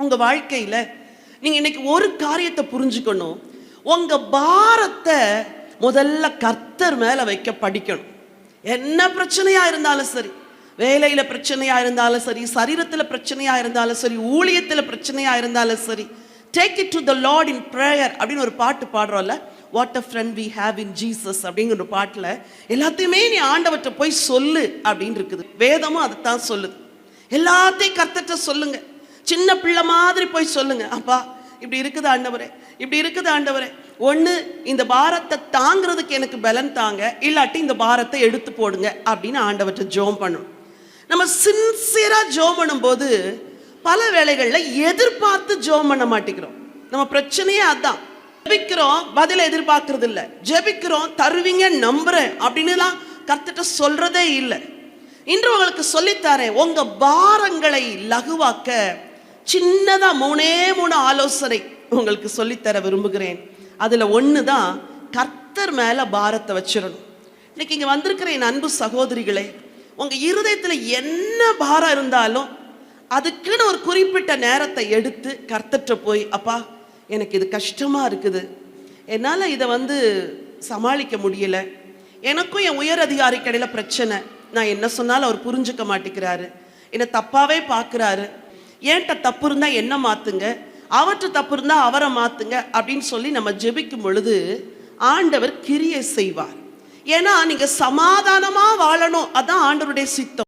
உங்க வாழ்க்கையில நீங்க இன்னைக்கு ஒரு காரியத்தை புரிஞ்சுக்கணும். உங்க பாரத்தை முதல்ல கர்த்தர் மேல வைக்க படிக்கணும். என்ன பிரச்சனையா இருந்தாலும் சரி, வேலையில பிரச்சனையா இருந்தாலும் சரி, சரீரத்துல பிரச்சனையா இருந்தாலும் சரி, ஊழியத்துல பிரச்சனையா இருந்தாலும் சரி, take it to the lord in prayer அப்படின்னு ஒரு பாட்டு பாடுறோம்ல, what a friend we have in Jesus அப்படிங்கிற ஒரு பாட்டுல எல்லாத்தையுமே நீ ஆண்டவர்கிட்ட போய் சொல்லு அப்படின்னு இருக்குது. வேதமும் அதைத்தான் சொல்லுது. எல்லாத்தையும் கர்த்தர்கிட்ட சொல்லுங்க. சின்ன பிள்ளை மாதிரி போய் சொல்லுங்க, அப்பா இப்படி இருக்குது ஆண்டவரே, இப்படி இருக்குது ஆண்டவரே, ஒன்று இந்த பாரத்தை தாங்கிறதுக்கு எனக்கு பலன் தாங்க, இல்லாட்டி இந்த பாரத்தை எடுத்து போடுங்க அப்படின்னு ஆண்டவர்கிட்ட ஜோம் பண்ணணும். நம்ம சின்சியரா ஜோம் பண்ணும்போது பல வேளைகளில் எதிர்பார்த்து ஜோம் பண்ண மாட்டேங்கிறோம். நம்ம பிரச்சனையே அதான். ஜெபிக்கிறோம், பதில எதிர்பார்க்கறது இல்லை. ஜெபிக்கிறோம், தருவீங்க நம்புறேன் அப்படின்னுலாம் கர்த்தர்கிட்ட சொல்றதே இல்லை. இன்று உங்களுக்கு சொல்லித்தாரேன், உங்க பாரங்களை லகுவாக்க சின்னதா 3 ஆலோசனை உங்களுக்கு சொல்லித்தர விரும்புகிறேன். அதுல ஒண்ணுதான் கர்த்தர் மேல பாரத்தை வச்சிடணும். இன்னைக்கு இங்க வந்திருக்கிற என் அன்பு சகோதரிகளே, உங்க இருதயத்துல என்ன பாரம் இருந்தாலும் அதுக்குன்னு ஒரு குறிப்பிட்ட நேரத்தை எடுத்து கர்த்தர்கிட்ட போய், அப்பா எனக்கு இது கஷ்டமா இருக்குது, என்னால இதை சமாளிக்க முடியல, எனக்கும் என் உயர் அதிகாரி கடையில பிரச்சனை, நான் என்ன சொன்னாலும் அவர் புரிஞ்சுக்க மாட்டேங்கிறாரு, என்னை தப்பாவே பார்க்குறாரு, ஏன்ட்ட தப்பு இருந்தால் என்ன மாற்றுங்க, அவற்றை தப்பு இருந்தால் அவரை மாற்றுங்க அப்படின்னு சொல்லி நம்ம ஜெபிக்கும் பொழுது ஆண்டவர் கிரியை செய்வார். ஏன்னா நீங்கள் சமாதானமாக வாழணும், அதான் ஆண்டவருடைய சித்தம்.